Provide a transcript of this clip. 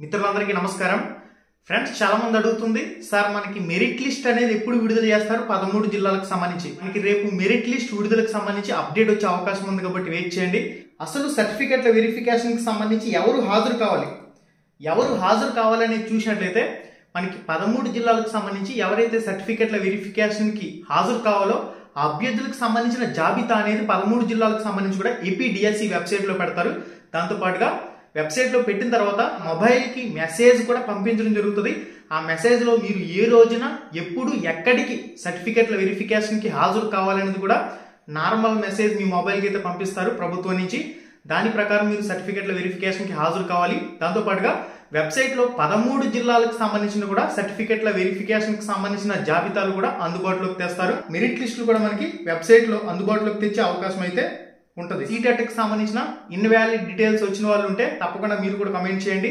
మిత్రులందరికీ నమస్కారం. ఫ్రెండ్స్, చాలా మంది అడుగుతుంది, సార్ మనకి మెరిట్ లిస్ట్ అనేది ఎప్పుడు విడుదల చేస్తారు 13 జిల్లాలకు సంబంధించి? మనకి రేపు మెరిట్ లిస్ట్ విడుదలకు సంబంధించి అప్డేట్ వచ్చే అవకాశం ఉంది కాబట్టి వెయిట్ చేయండి. అసలు సర్టిఫికెట్ల వెరిఫికేషన్ కి సంబంధించి ఎవరు హాజరు కావాలనేది చూసినట్లయితే మనకి 13 జిల్లాలకు సంబంధించి ఎవరైతే సర్టిఫికెట్ల వెరిఫికేషన్ కి హాజరు కావాలో ఆ అభ్యర్థులకు సంబంధించిన జాబితా అనేది 13 జిల్లాలకు సంబంధించి కూడా ఏపీడిఎస్సి వెబ్సైట్ లో పెడతారు. దాంతో పాటుగా వెబ్సైట్ లో పెట్టిన తర్వాత మొబైల్ కి మెసేజ్ కూడా పంపించడం జరుగుతుంది. ఆ మెసేజ్ లో మీరు ఏ రోజున ఎప్పుడు ఎక్కడికి సర్టిఫికెట్ల వెరిఫికేషన్ కి హాజరు కావాలనేది కూడా నార్మల్ మెసేజ్ మీ మొబైల్ కి అయితే పంపిస్తారు ప్రభుత్వం నుంచి. దాని ప్రకారం మీరు సర్టిఫికెట్ల వెరిఫికేషన్ కి హాజరు కావాలి. దాంతో పాటుగా వెబ్సైట్ లో 13 జిల్లాలకు సంబంధించిన కూడా సర్టిఫికెట్ల వెరిఫికేషన్ కి సంబంధించిన జాబితాలు కూడా అందుబాటులోకి తెస్తారు. మెరిట్ లిస్టులు కూడా మనకి వెబ్సైట్ లో అందుబాటులోకి తెచ్చే అవకాశం అయితే ఉంటుంది. సీటెట్ కి సంబంధించిన ఇన్వాలిడ్ డీటెయిల్స్ వచ్చిన వాళ్ళు ఉంటే తప్పకుండా మీరు కూడా కమెంట్ చేయండి.